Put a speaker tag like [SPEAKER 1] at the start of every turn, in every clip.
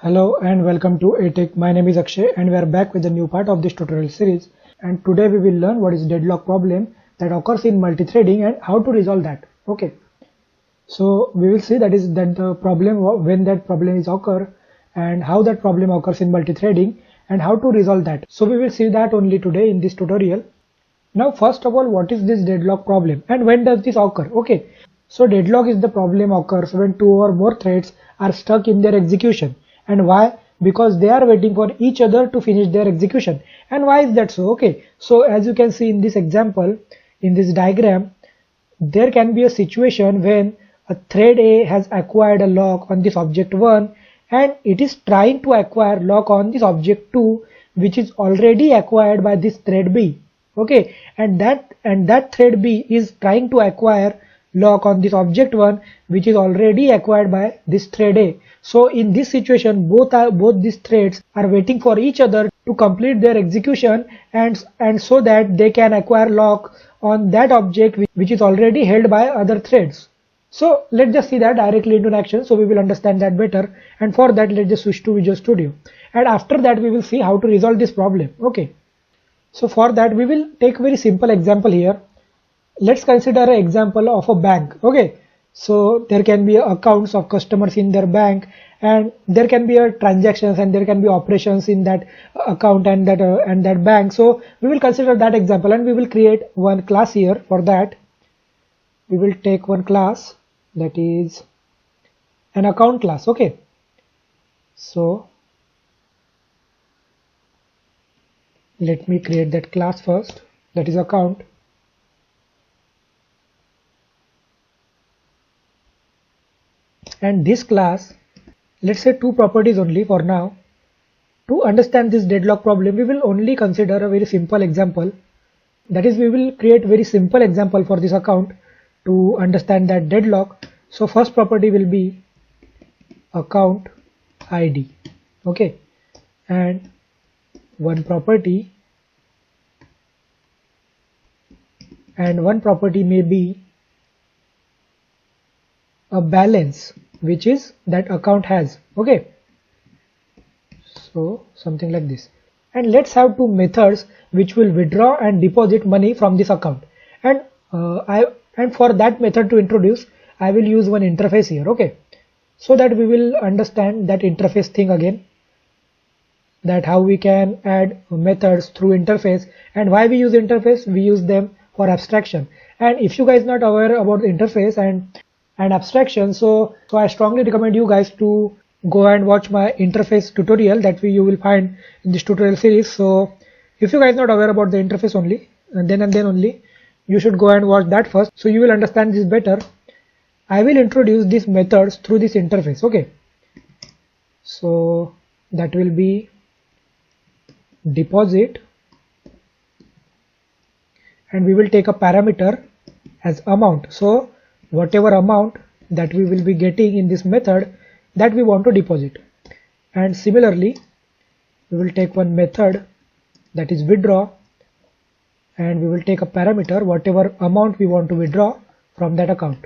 [SPEAKER 1] Hello and welcome to ATech. My name is Akshay and we are back with a new part of this tutorial series. And today we will learn what is deadlock problem that occurs in multi-threading and how to resolve that. Okay. So we will see that the problem when that problem is occur and how that problem occurs in multi-threading and how to resolve that. So we will see that only today in this tutorial. Now first of all, what is this deadlock problem and when does this occur? Okay. So deadlock is the problem occurs when two or more threads are stuck in their execution. And why? Because they are waiting for each other to finish their execution. And why is that so? Okay, so as you can see in this example, in this diagram, there can be a situation when a thread A has acquired a lock on this object 1 and it is trying to acquire lock on this object 2 which is already acquired by this thread B. Okay, and that thread B is trying to acquire lock on this object 1 which is already acquired by this thread A. So in this situation both these threads are waiting for each other to complete their execution and so that they can acquire lock on that object which is already held by other threads. So let's just see that directly into action so we will understand that better, and for that let's just switch to Visual Studio, and after that we will see how to resolve this problem. Okay, so for that we will take very simple example here. Let's consider an example of a bank. Okay, so there can be accounts of customers in their bank and there can be a transactions and there can be operations in that account and that bank. So we will consider that example and we will create one class here. For that we will take one class that is an account class. Okay, so let me create that class first, that is account. And this class, let's say two properties only for now. To understand this deadlock problem, we will only consider a very simple example. That is, we will create very simple example for this account to understand that deadlock. So first property will be account ID. Okay, and one property may be a balance which is that account has. Okay, so something like this, and let's have two methods which will withdraw and deposit money from this account, and for that method to introduce I will use one interface here. Okay, so that we will understand that interface thing again, that how we can add methods through interface, and why we use interface. We use them for abstraction, and if you guys not aware about the interface and abstraction, so I strongly recommend you guys to go and watch my interface tutorial that you will find in this tutorial series. So if you guys not aware about the interface only, and then only you should go and watch that first, so you will understand this better. I will introduce these methods through this interface. Okay, so that will be deposit, and we will take a parameter as amount. So whatever amount that we will be getting in this method, that we want to deposit. And similarly we will take one method that is withdraw, and we will take a parameter whatever amount we want to withdraw from that account.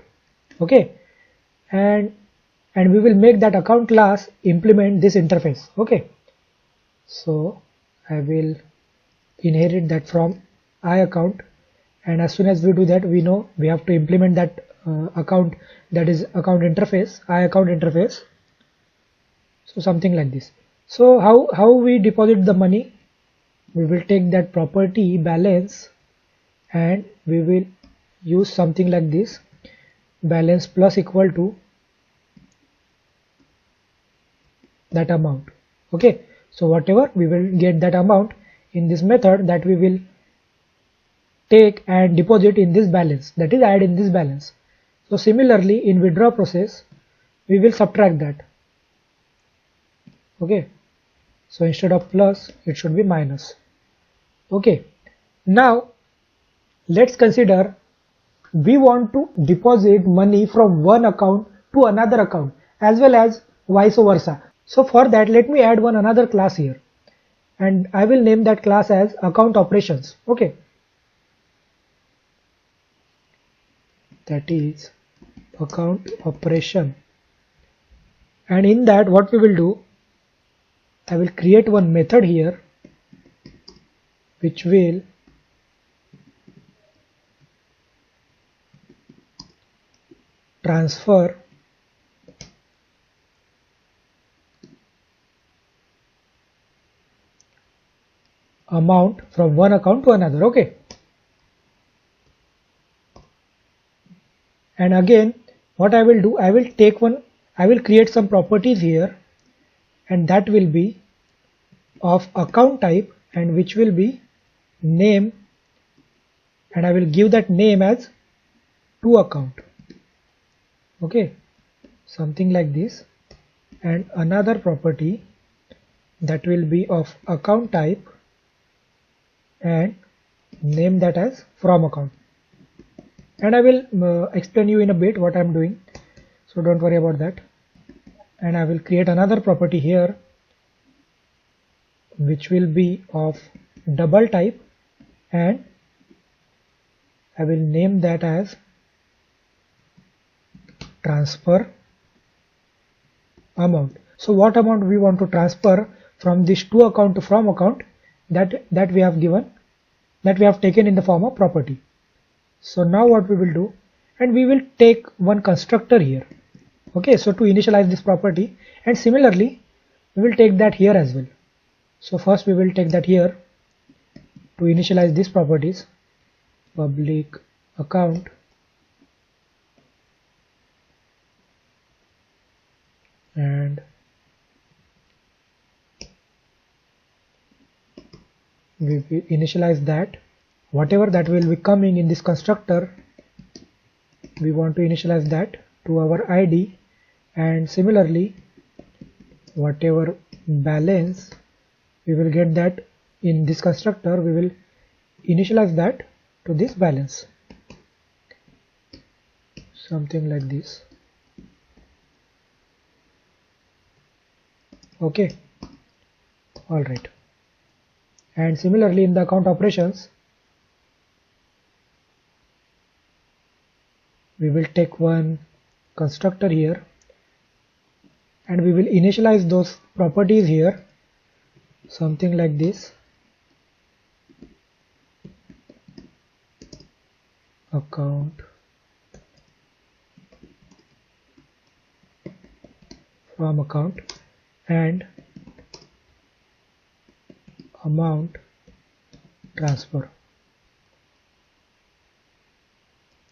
[SPEAKER 1] Okay, and we will make that account class implement this interface. Okay, so I will inherit that from iAccount, and as soon as we do that, we know we have to implement that account, that is account interface, iAccount interface. So something like this. So how we deposit the money? We will take that property balance and we will use something like this, balance plus equal to that amount. Okay, so whatever we will get that amount in this method, that we will take and deposit in this balance, that is add in this balance. So similarly in withdraw process we will subtract that. Okay, so instead of plus it should be minus. Okay, now let's consider we want to deposit money from one account to another account as well as vice versa. So for that let me add another class here, and I will name that class as account operations. Okay, that is account operation, and in that what we will do, I will create one method here which will transfer amount from one account to another. Okay, and again what I will do, I will create some properties here, and that will be of account type and which will be name, and I will give that name as to account. Okay, something like this, and another property that will be of account type and name that as from account. And I will explain you in a bit what I am doing, so don't worry about that. And I will create another property here which will be of double type, and I will name that as transfer amount. So what amount we want to transfer from this to account to from account, that we have given, that we have taken in the form of property. So now what we will do, and we will take one constructor here. Okay, so to initialize this property, and similarly we will take that here as well. So first we will take that here to initialize these properties, public account and we will initialize that. Whatever that will be coming in this constructor, we want to initialize that to our ID, and similarly whatever balance we will get that in this constructor, we will initialize that to this balance, something like this. Okay, alright. And similarly in the account operations, we will take one constructor here and we will initialize those properties here, something like this. Account from account and amount transfer,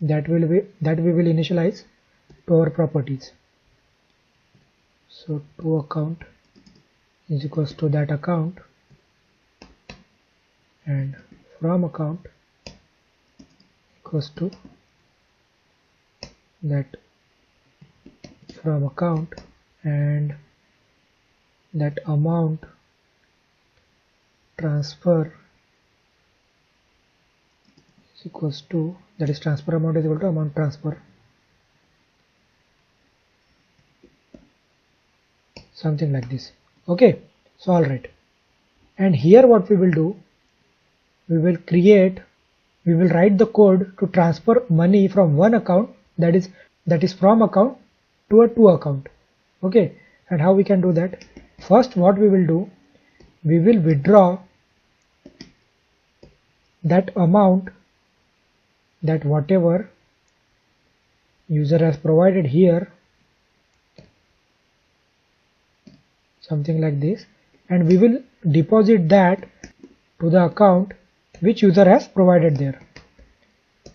[SPEAKER 1] that we will initialize to our properties. So to account is equals to that account, and from account equals to that from account, and that amount transfer is equals to, that is transfer amount is equal to amount transfer, something like this. Okay, so alright. And here what we will do, we will write the code to transfer money from one account, that is from account to a to account. Okay, and how we can do that? First what we will do, we will withdraw that amount, that whatever user has provided here, something like this, and we will deposit that to the account which user has provided there,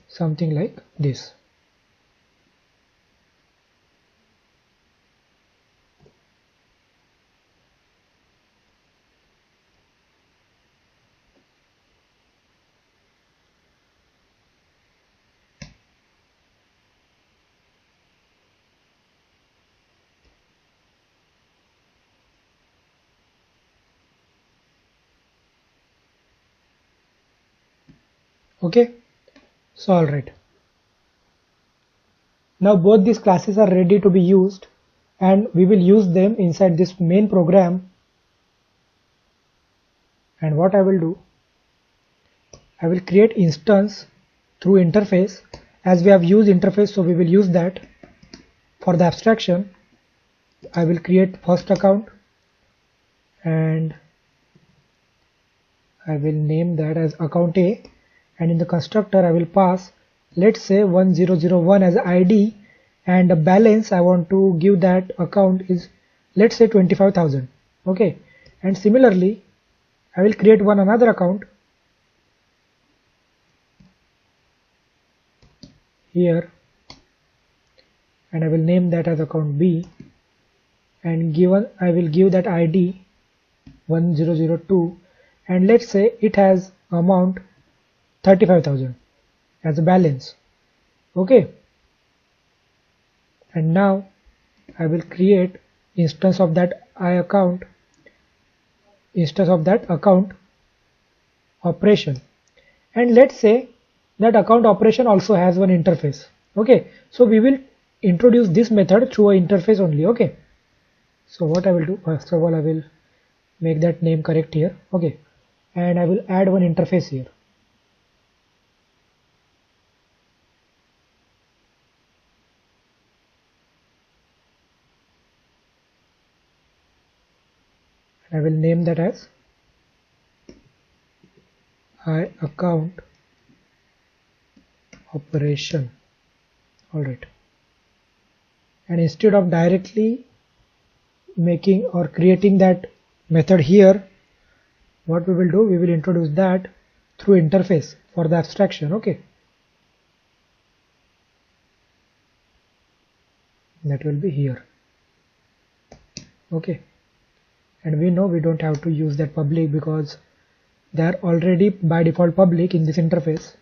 [SPEAKER 1] something like this. Okay, so alright. Now both these classes are ready to be used, and we will use them inside this main program. And what I will do, I will create instance through interface, as we have used interface, so we will use that. For the abstraction, I will create first account and I will name that as account A, and in the constructor I will pass, let's say 1001 as ID, and the balance I want to give that account is, let's say 25,000. Okay, and similarly I will create another account here, and I will name that as account B, and I will give that ID 1002, and let's say it has amount 35,000 as a balance. Okay, and now I will create instance of that account operation, and let's say that account operation also has one interface. Okay, so we will introduce this method through an interface only. Okay, so what I will do, first of all I will make that name correct here. Okay, and I will add one interface here. I will name that as account operation. Alright, and instead of directly making or creating that method here, what we will do, we will introduce that through interface for the abstraction. Okay, that will be here. Okay, and we know we don't have to use that public because they are already by default public in this interface,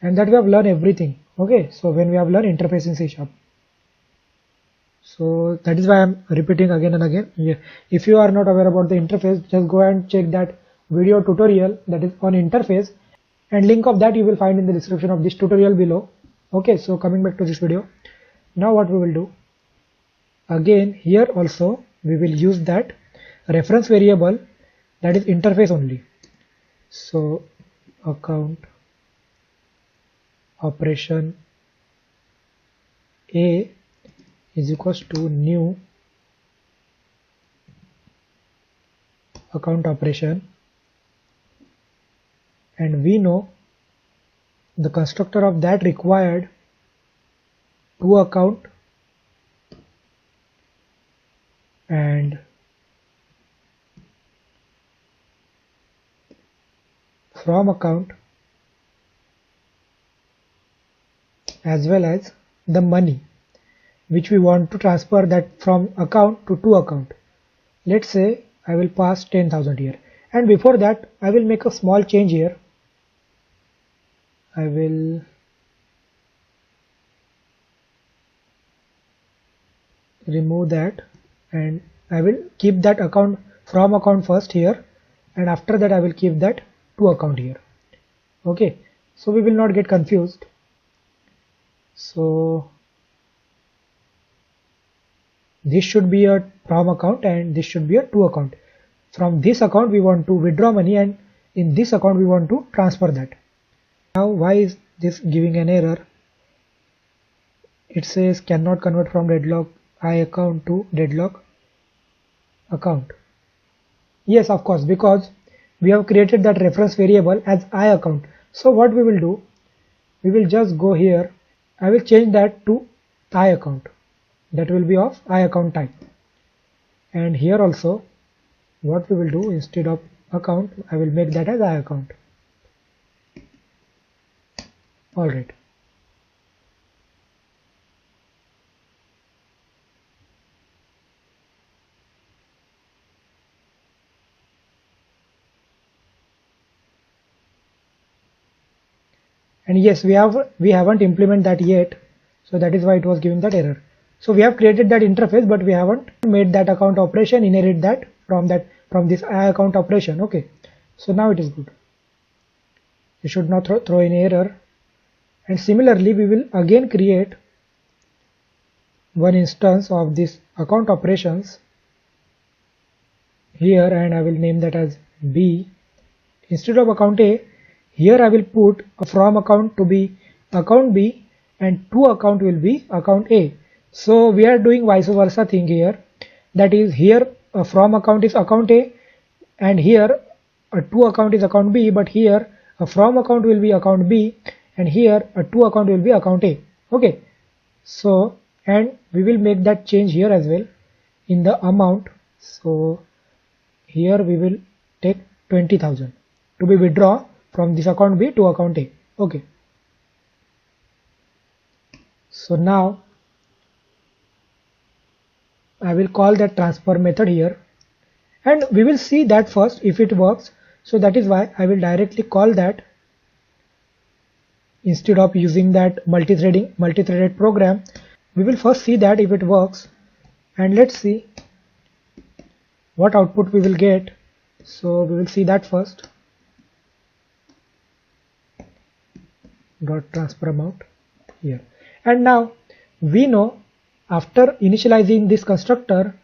[SPEAKER 1] and that we have learned everything. Okay, so when we have learned interface in C#, so that is why I am repeating again and again. Yeah. If you are not aware about the interface, just go and check that video tutorial that is on interface, and link of that you will find in the description of this tutorial below. Okay, so coming back to this video, now what we will do, again here also we will use that reference variable that is interface only. So account operation A is equals to new account operation, and we know the constructor of that required to account and from account, as well as the money which we want to transfer that from account to account. Let's say I will pass 10,000 here, and before that I will make a small change here. I will remove that, and I will keep that account from account first here, and after that I will keep that to account here. Okay, so we will not get confused. So this should be a from account and this should be a to account. From this account we want to withdraw money, and in this account we want to transfer that. Now why is this giving an error? It says cannot convert from deadlock I account to deadlock account. Yes, of course, because we have created that reference variable as I account. So what we will do, we will just go here, I will change that to I account, that will be of I account type, and here also what we will do, instead of account I will make that as I account. Alright, and yes, we haven't implemented that yet, so that is why it was giving that error. So we have created that interface, but we haven't made that account operation inherit that from this I account operation. Okay, so now it is good. You should not throw any error. And similarly we will again create one instance of this account operations here, and I will name that as B. Instead of account A, here I will put a from account to be account B, and to account will be account A. So we are doing vice versa thing here, that is here a from account is account A, and here a to account is account B, but here a from account will be account B, and here a to account will be account A. Okay, so and we will make that change here as well in the amount. So here we will take 20,000 to be withdrawn from this account B to account A. Okay, so now I will call that transfer method here, and we will see that first if it works. So that is why I will directly call that instead of using that multi-threaded program. We will first see that if it works, and let's see what output we will get. So we will see that first. Dot transfer amount here, and now we know after initializing this constructor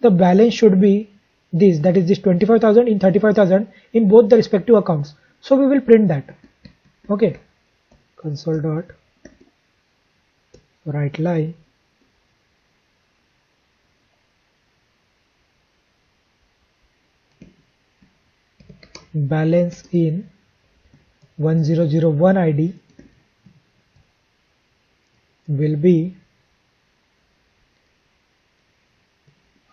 [SPEAKER 1] the balance should be this, that is this 25,000 in 35,000 in both the respective accounts. So we will print that. Okay, console dot write line balance in 1001 ID will be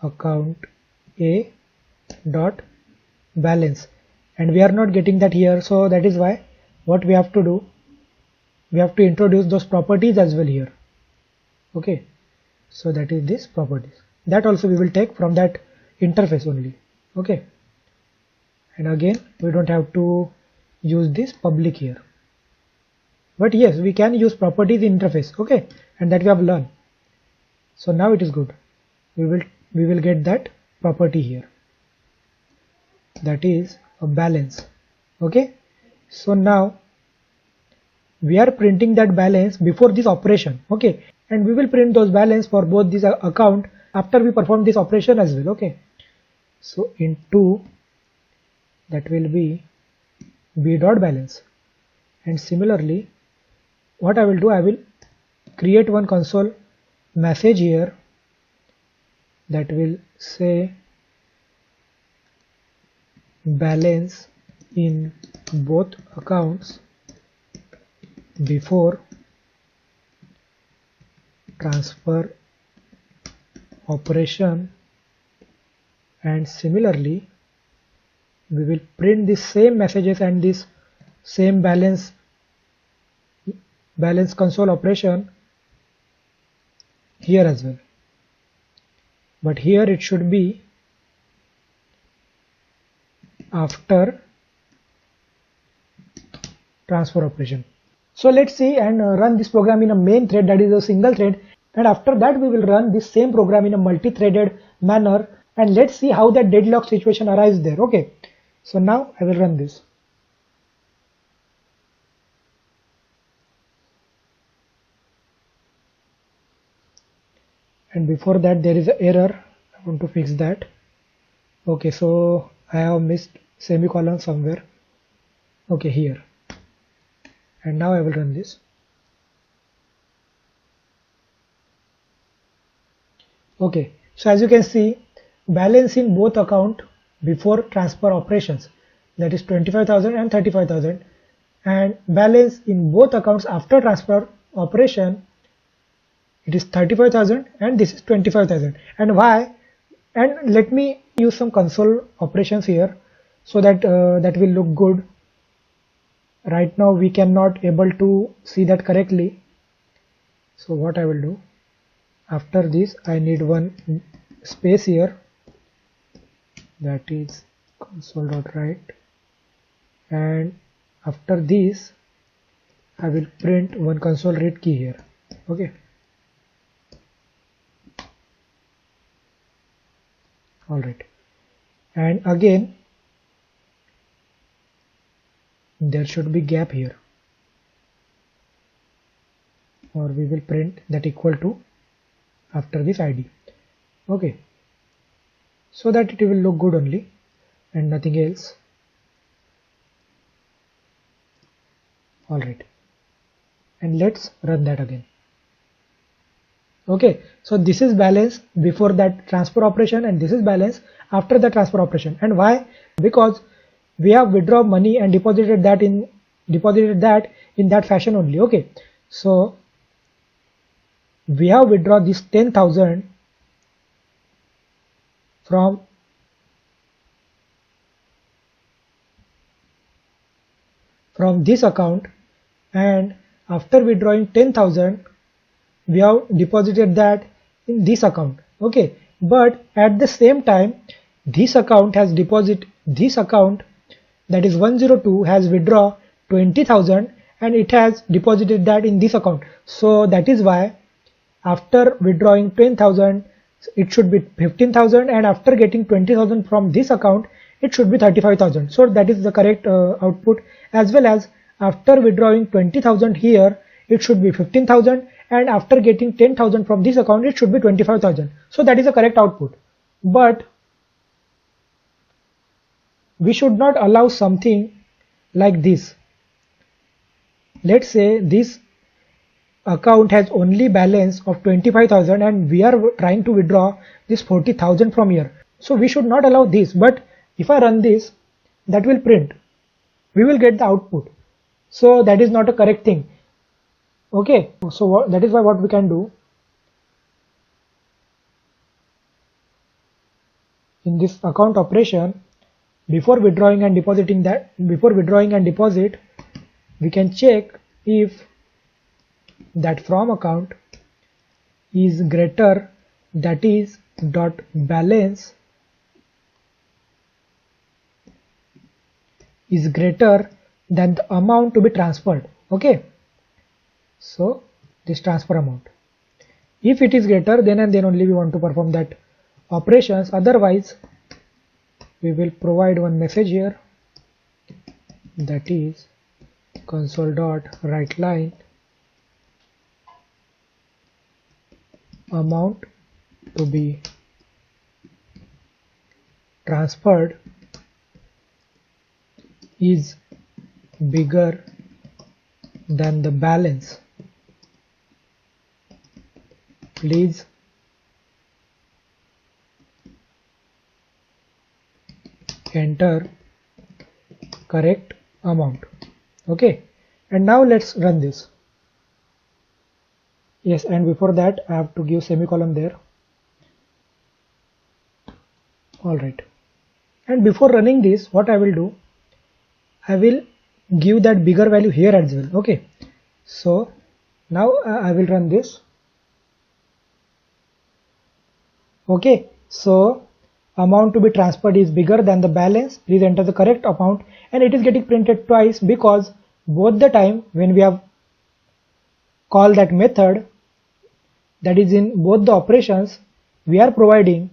[SPEAKER 1] account A dot balance, and we are not getting that here. So that is why what we have to do, we have to introduce those properties as well here. Okay, so that is this properties, that also we will take from that interface only. Okay, and again we don't have to use this public here, but yes, we can use properties interface. Okay, and that we have learned. So now it is good. We will get that property here, that is a balance. Okay, so now we are printing that balance before this operation. Okay, and we will print those balance for both this account after we perform this operation as well. Okay, so into that will be b dot balance, and similarly what I will do, I will create one console message here that will say balance in both accounts before transfer operation, and similarly we will print the same messages and this same balance console operation here as well, but here it should be after transfer operation. So let's see and run this program in a main thread, that is a single thread, and after that we will run this same program in a multi-threaded manner, and let's see how that deadlock situation arises there. Okay, so now I will run this. And before that there is an error, I want to fix that. Okay, so I have missed semicolon somewhere. Okay, here, and now I will run this. Okay, so as you can see, balance in both account before transfer operations, that is 25,000 and 35,000, and balance in both accounts after transfer operation, it is 35,000 and this is 25,000. And why? And let me use some console operations here so that that will look good. Right now we cannot able to see that correctly. So what I will do, after this I need one space here, that is console.write, and after this I will print one console read key here. Okay, alright, and again there should be gap here, or we will print that equal to after this ID. Okay, so that it will look good only and nothing else. Alright, and let's run that again. Okay, so this is balance before that transfer operation and this is balance after the transfer operation. And why? Because we have withdrawn money and deposited that in that fashion only. Okay, so we have withdrawn this 10,000 from this account, and after withdrawing 10,000 we have deposited that in this account. Okay, but at the same time this account, that is 102, has withdrawn 20,000 and it has deposited that in this account. So that is why after withdrawing 10,000 it should be 15,000, and after getting 20,000 from this account it should be 35,000. So that is the correct output. As well as after withdrawing 20,000 here it should be 15,000, and after getting 10,000 from this account it should be 25,000. So that is the correct output. But we should not allow something like this. Let's say this account has only balance of 25,000 and we are trying to withdraw this 40,000 from here. So we should not allow this. But if I run this, that will print. We will get the output. So that is not a correct thing. Okay, so that is why what we can do in this account operation, before withdrawing and deposit, we can check if that from account is greater, that is dot balance is greater than the amount to be transferred. Okay, so this transfer amount, if it is greater, then and then only we want to perform that operations. Otherwise we will provide one message here, that is console.writeLine amount to be transferred is bigger than the balance. Please enter correct amount. Okay, and now let's run this. Yes, and before that I have to give semicolon there. Alright, and before running this, what I will do, I will give that bigger value here as well. Okay, so now I will run this. Okay, so amount to be transferred is bigger than the balance. Please enter the correct amount, and it is getting printed twice because both the time when we have called that method, that is in both the operations, we are providing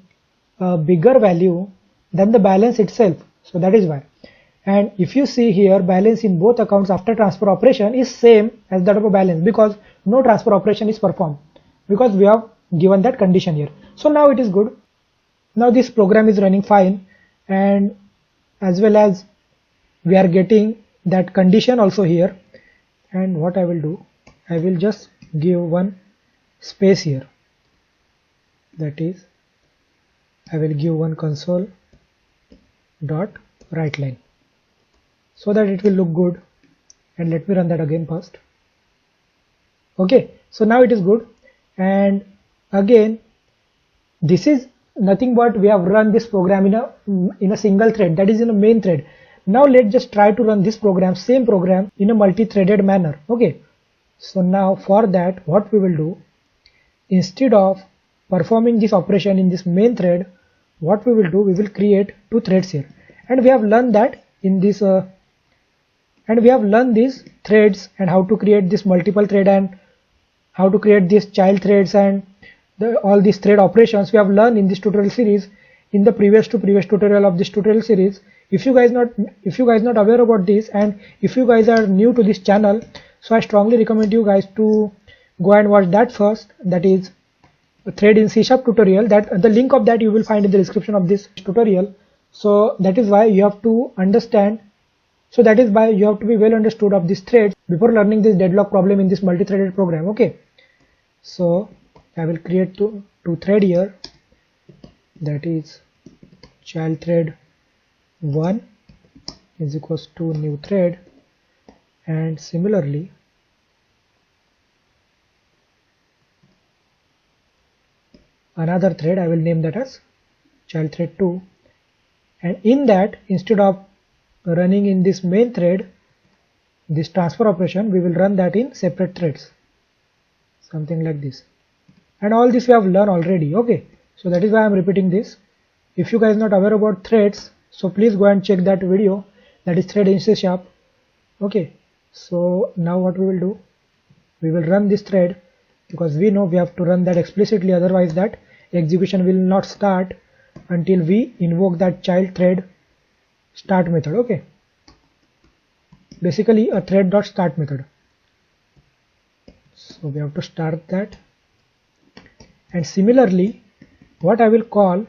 [SPEAKER 1] a bigger value than the balance itself. So that is why. And if you see here, balance in both accounts after transfer operation is same as that of a balance, because no transfer operation is performed, because we have given that condition here. So now it is good. Now this program is running fine, and as well as we are getting that condition also here. And what I will do, I will just give one space here, that is I will give one console dot writeLine, so that it will look good. And let me run that again first. Okay, so now it is good. And again, this is nothing but we have run this program in a single thread, that is in a main thread. Now let's just try to run this program, same program, in a multi-threaded manner. Okay, so now for that what we will do, instead of performing this operation in this main thread, what we will do, we will create two threads here. And we have learned that in this and we have learned these threads and how to create this multiple thread and how to create these child threads and all these thread operations we have learned in this tutorial series, in the previous tutorial of this tutorial series. If you guys not aware about this, and if you guys are new to this channel, so I strongly recommend you guys to go and watch that first, that is a thread in C# tutorial. That the link of that you will find in the description of this tutorial. So that is why you have to understand, so that is why you have to be well understood of this thread before learning this deadlock problem in this multi-threaded program. Okay, so I will create two thread here, that is child thread 1 is equals to new thread, and similarly another thread I will name that as child thread 2, and in that, instead of running in this main thread this transfer operation, we will run that in separate threads, something like this. And all this we have learned already. Okay, so that is why I am repeating this. If you guys not aware about threads, so please go and check that video, that is thread in C#. Okay, so now what we will do, we will run this thread, because we know we have to run that explicitly, otherwise that execution will not start until we invoke that child thread start method. Okay, basically a thread.start method. So we have to start that, and similarly what I will call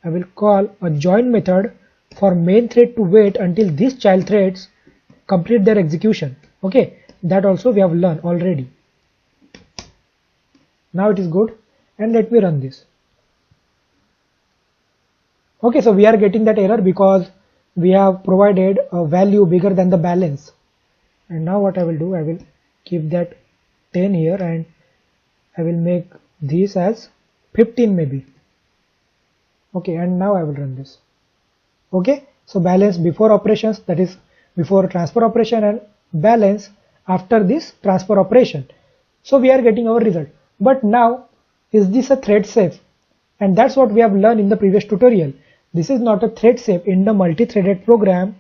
[SPEAKER 1] a join method for main thread to wait until these child threads complete their execution. Okay, that also we have learned already. Now it is good, and let me run this. Okay, so we are getting that error because we have provided a value bigger than the balance. And now what I will do, I will keep that 10 here, and I will make this as 15 maybe. Okay, and now I will run this. Okay, so balance before operations, that is before transfer operation, and balance after this transfer operation. So we are getting our result. But now, is this a thread safe? And that's what we have learned in the previous tutorial. This is not a thread safe. In the multi-threaded program,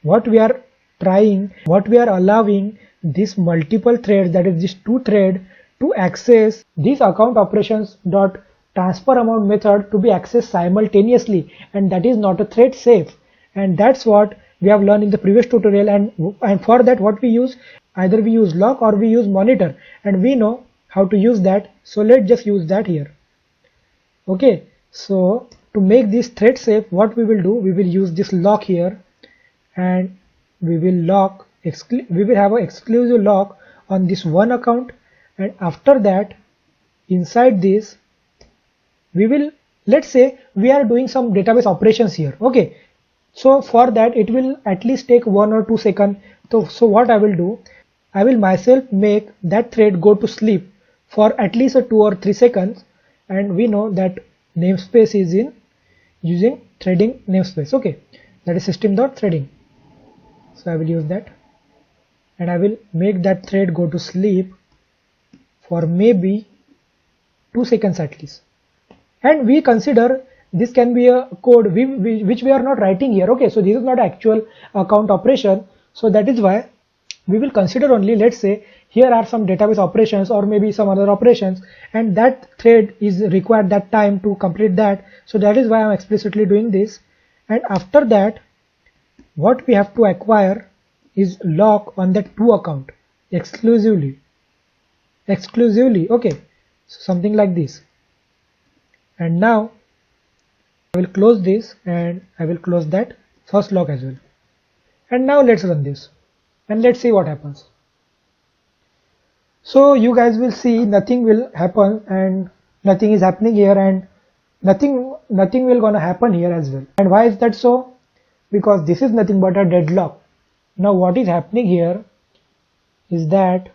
[SPEAKER 1] what we are allowing this multiple threads, that is this two thread, to access this account operations dot transfer amount method to be accessed simultaneously, and that is not a thread safe. And that's what we have learned in the previous tutorial, and for that what we use, either we use lock or we use monitor, and we know how to use that, so let's just use that here. Okay, so to make this thread safe, what we will do, we will use this lock here, and we will have an exclusive lock on this one account, and after that inside this we will, let's say we are doing some database operations here. Okay, so for that it will at least take 1 or 2 seconds. So what I will do, I will myself make that thread go to sleep for at least 2 or 3 seconds, and we know that namespace is in using threading namespace. Okay, that is system.threading. So I will use that, and I will make that thread go to sleep for maybe 2 seconds at least. And we consider this can be a code which we are not writing here. Okay, so this is not actual account operation, so that is why we will consider only, let's say here are some database operations or maybe some other operations, and that thread is required that time to complete that, so that is why I am explicitly doing this. And after that what we have to acquire is lock on that two account exclusively. Okay, so something like this. And now I will close this, and I will close that first lock as well. And now let's run this, and let's see what happens. So you guys will see nothing will happen, and nothing is happening here, and nothing will gonna happen here as well. And why is that so? Because this is nothing but a deadlock. Now what is happening here is that,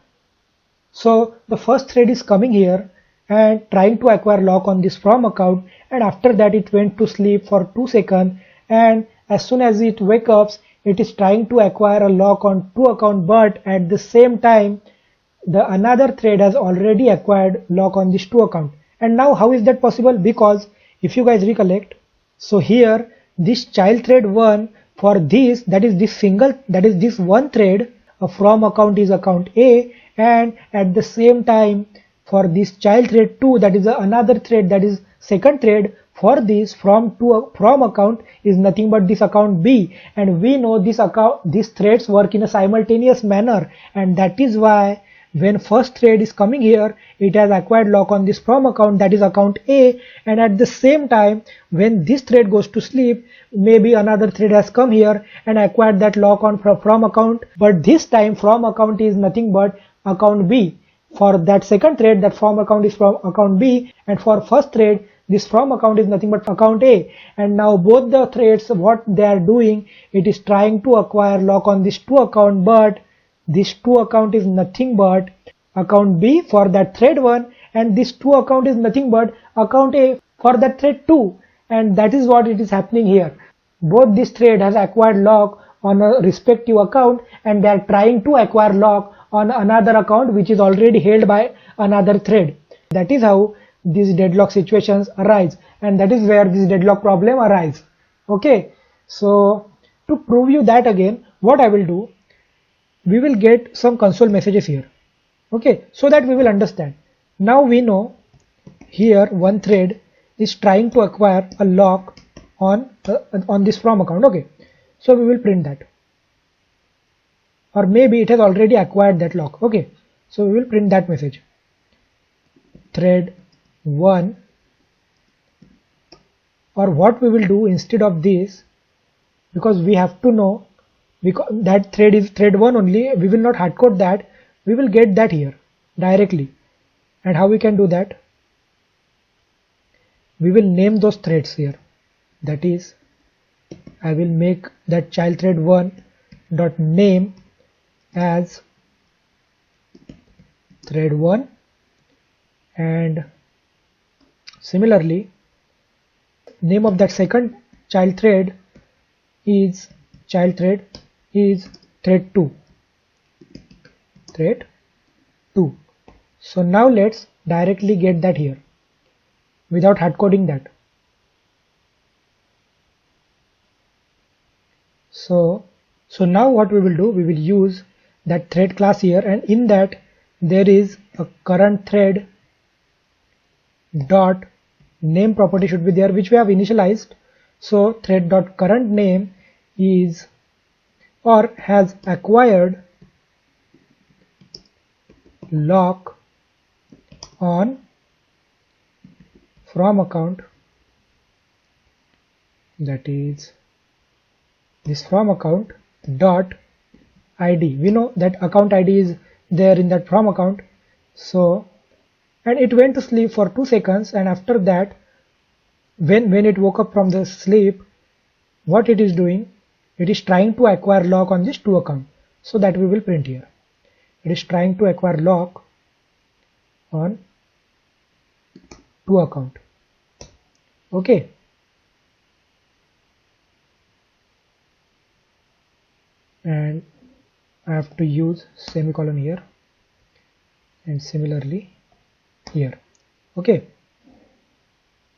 [SPEAKER 1] so the first thread is coming here and trying to acquire lock on this from account, and after that it went to sleep for 2 seconds, and as soon as it wakes up it is trying to acquire a lock on two account, but at the same time the another thread has already acquired lock on this two account. And now how is that possible? Because if you guys recollect, so here this child thread 1, for this, that is this one thread, a from account is account A, and at the same time for this child thread 2, that is another thread, that is second thread, for this from account is nothing but this account B, and we know these threads work in a simultaneous manner, and that is why when first thread is coming here, it has acquired lock on this from account, that is account A, and at the same time when this thread goes to sleep, maybe another thread has come here and acquired that lock on from account, but this time from account is nothing but account B, For that second thread, that from account is from account B, and for first thread, this from account is nothing but account A. And now both the threads, what they are doing, it is trying to acquire lock on this to account, but this to account is nothing but account B for that thread 1, and this to account is nothing but account A for that thread 2. And that is what it is happening here. Both this thread has acquired lock on a respective account, and they are trying to acquire lock on another account which is already held by another thread. That is how these deadlock situations arise, and that is where this deadlock problem arises. Okay, so to prove you that again, what I will do, we will get some console messages here. Okay, so that we will understand. Now we know here one thread is trying to acquire a lock on this from account. Okay, so we will print that, or maybe it has already acquired that lock. Okay, so we will print that message. Thread 1, or what we will do instead of this, because we have to know, because that thread is thread 1 only, we will not hardcode that, we will get that here directly. And how we can do that? We will name those threads here. That is, I will make that child thread 1 dot name as thread 1, and similarly name of that second child thread is thread 2. So now let's directly get that here without hardcoding that. So now what we will do, we will use that thread class here, and in that there is a current thread dot name property should be there, which we have initialized. So thread dot current name is, or has acquired lock on from account, that is this from account dot ID. We know that account ID is there in that from account. So, and it went to sleep for 2 seconds, and after that when it woke up from the sleep, what it is doing, it is trying to acquire lock on this to account. So that we will print here. It is trying to acquire lock on to account. Okay, and I have to use semicolon here, and similarly here. Okay,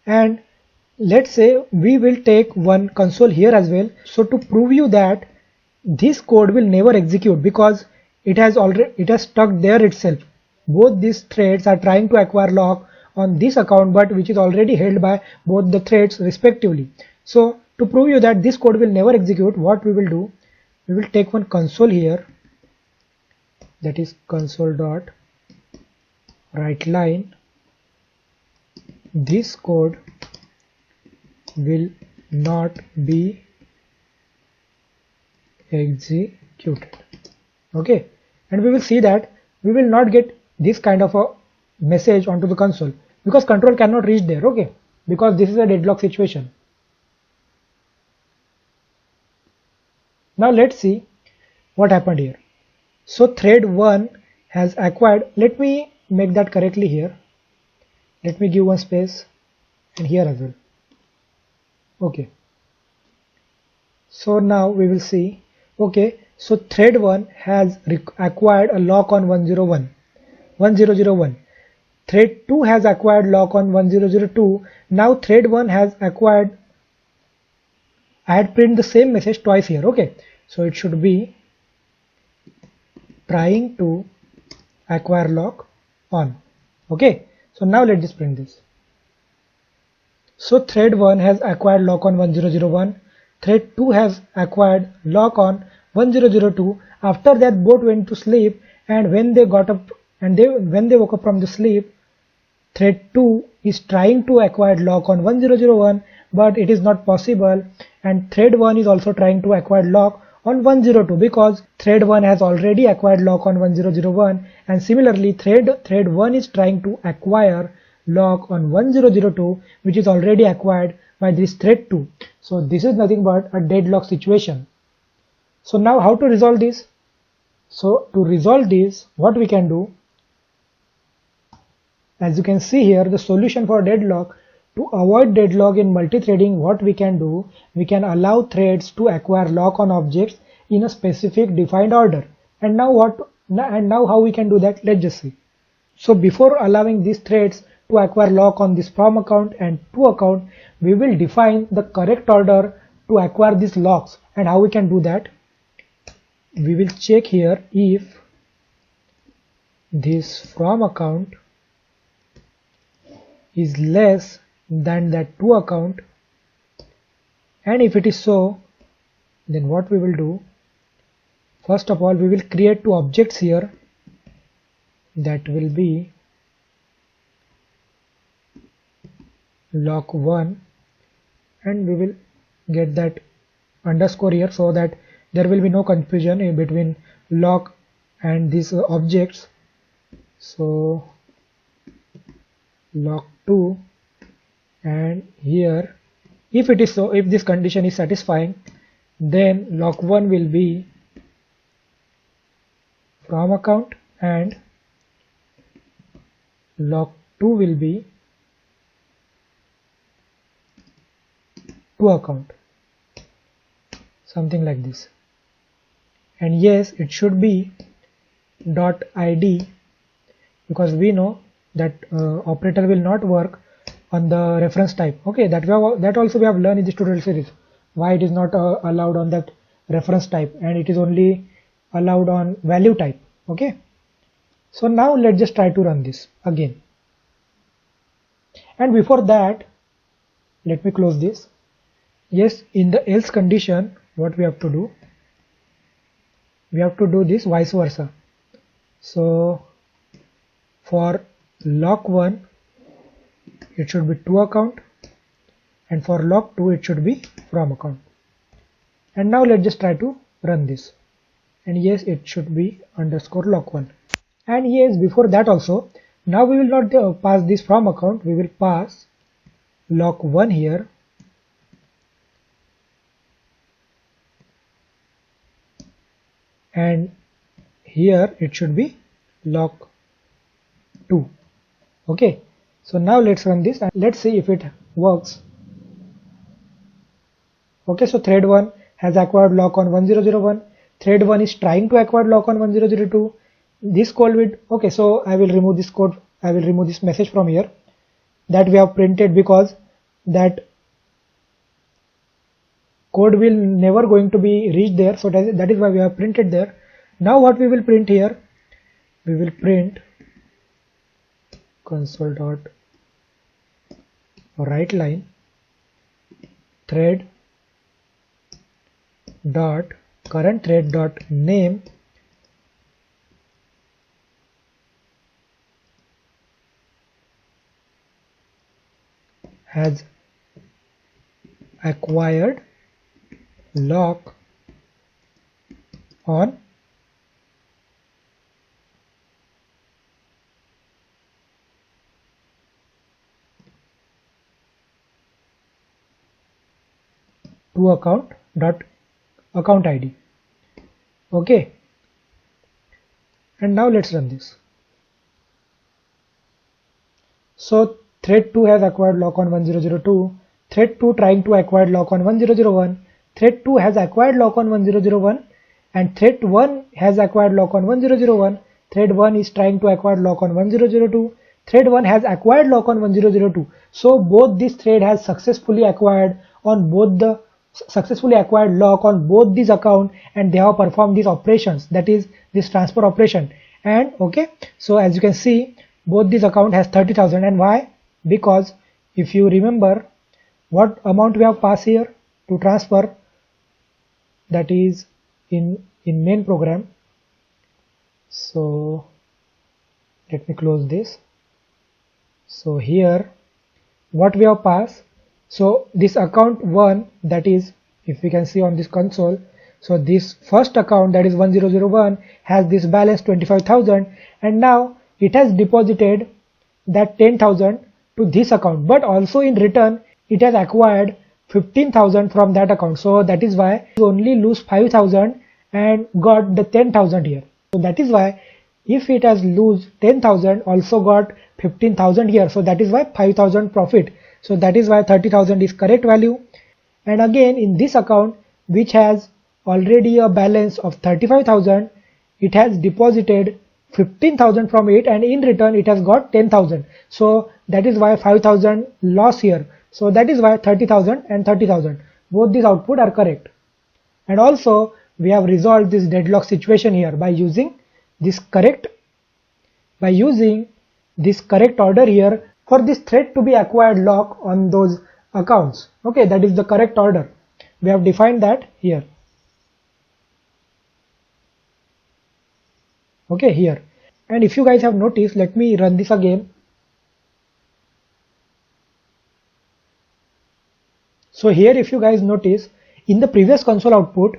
[SPEAKER 1] and let's say we will take one console here as well. So to prove you that this code will never execute, because it has stuck there itself. Both these threads are trying to acquire lock on this account, but which is already held by both the threads respectively. So to prove you that this code will never execute, what we will do, we will take one console here, that is console dot write line, this code will not be executed. Okay, and we will see that we will not get this kind of a message onto the console, because control cannot reach there. Okay, because this is a deadlock situation. Now let's see what happened here. So thread 1 has acquired, let me make that correctly here, let me give one space and here as well. Okay, so now we will see. Okay, so thread 1 has acquired a lock on 1001. Thread 2 has acquired lock on 1002. Now thread 1 has acquired, I had printed the same message twice here. Okay, so it should be trying to acquire lock on. Okay, so now let's just print this. So thread 1 has acquired lock on 1001, thread 2 has acquired lock on 1002. After that both went to sleep, and when they got up and when they woke up from the sleep, thread 2 is trying to acquire lock on 1001, but it is not possible, and thread 1 is also trying to acquire lock on 102 because thread 1 has already acquired lock on 1001, and similarly thread 1 is trying to acquire lock on 1002, which is already acquired by this thread 2. So this is nothing but a deadlock situation. So now how to resolve this? So to resolve this, what we can do, as you can see here, the solution for deadlock, to avoid deadlock in multithreading, what we can do, we can allow threads to acquire lock on objects in a specific defined order. And now how we can do that? Let's just see. So before allowing these threads to acquire lock on this from account and to account, we will define the correct order to acquire these locks. And how we can do that? We will check here if this from account is less than that to account, and if it is so, then what we will do, first of all we will create two objects here, that will be lock1, and we will get that underscore here so that there will be no confusion in between lock and these objects. So lock2, and here if it is so, if this condition is satisfying, then lock1 will be from account and lock2 will be to account, something like this. And yes, it should be dot id, because we know that operator will not work on the reference type. Okay, that also we have learned in this tutorial series, why it is not allowed on that reference type and it is only allowed on value type. Okay, so now let's just try to run this again. And before that, let me close this. Yes, in the else condition, what we have to do, we have to do this vice versa. So for lock1 it should be to account, and for lock2 it should be from account. And now let's just try to run this, and yes, it should be underscore lock1. And yes, before that also, now we will not pass this from account, we will pass lock1 here, and here it should be lock2. Okay, so now let's run this and let's see if it works. Okay, so thread 1 has acquired lock on 1001, thread 1 is trying to acquire lock on 1002. This code will, okay, so I will remove this code, I will remove this message from here that we have printed, because that code will never going to be reached there, so that is why we have printed there. Now what we will print here, we will print console dot write line thread dot current thread dot name has acquired lock on to account dot account id. Okay, and now let's run this. So thread 2 has acquired lock on 1002, thread 2 trying to acquire lock on 1001, thread 2 has acquired lock on 1001, and thread 1 has acquired lock on 1001, thread 1 is trying to acquire lock on 1002, thread 1 has acquired lock on 1002. So both this thread has successfully acquired lock on both these account, and they have performed these operations, that is this transfer operation. And okay, so as you can see, both these account has 30,000. And why? Because if you remember what amount we have passed here to transfer, that is in main program. So let me close this. So here what we have passed, so this account 1, that is, if we can see on this console, So this first account, that is 1001, has this balance 25,000, and now it has deposited that 10,000 to this account, but also in return it has acquired 15,000 from that account. So that is why it only lose 5,000 and got the 10,000 here. So that is why if it has lose 10,000, also got 15,000 here. So that is why 5,000 profit. So that is why 30,000 is correct value. And again in this account, which has already a balance of 35,000, it has deposited 15,000 from it, and in return it has got 10,000. So that is why 5,000 loss here. So that is why 30,000 and 30,000, both these output are correct. And also we have resolved this deadlock situation here by using this correct order here for this thread to be acquired lock on those accounts. Okay, that is the correct order. We have defined that here. Okay, here. And if you guys have noticed, let me run this again. So here, if you guys notice, in the previous console output,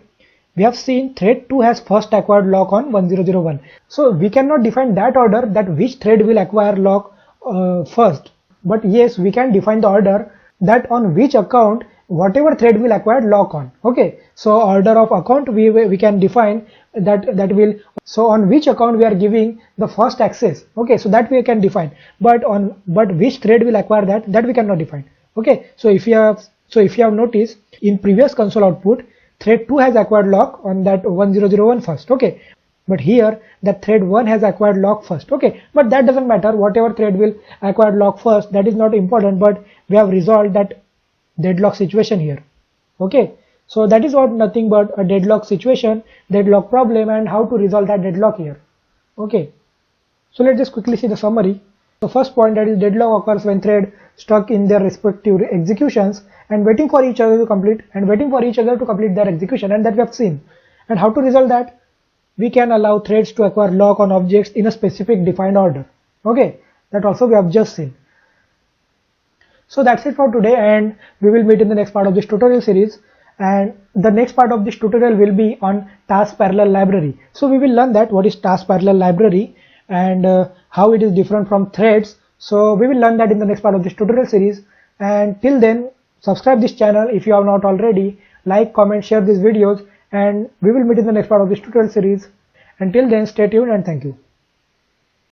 [SPEAKER 1] we have seen thread 2 has first acquired lock on 1001. So we cannot define that order, that which thread will acquire lock first. But yes, we can define the order that on which account whatever thread will acquire lock on. Okay, so order of account we can define that will, so on which account we are giving the first access. Okay, so that we can define, but which thread will acquire that we cannot define. Okay, so if you have noticed, in previous console output, thread 2 has acquired lock on that 1001 first. Okay, but here that thread 1 has acquired lock first. Okay, but that doesn't matter, whatever thread will acquire lock first, that is not important, but we have resolved that deadlock situation here. Okay, so that is what nothing but a deadlock situation, deadlock problem, and how to resolve that deadlock here. Okay, so let's just quickly see the summary. The first point, that is deadlock occurs when thread stuck in their respective executions and waiting for each other to complete their execution, and that we have seen. And how to resolve that? We can allow threads to acquire lock on objects in a specific defined order. Okay, that also we have just seen. So that's it for today, and we will meet in the next part of this tutorial series. And the next part of this tutorial will be on task parallel library. So we will learn that what is task parallel library and how it is different from threads. So we will learn that in the next part of this tutorial series. And till then, subscribe this channel if you have not already, like, comment, share these videos, and we will meet in the next part of this tutorial series. Until then, stay tuned and thank you.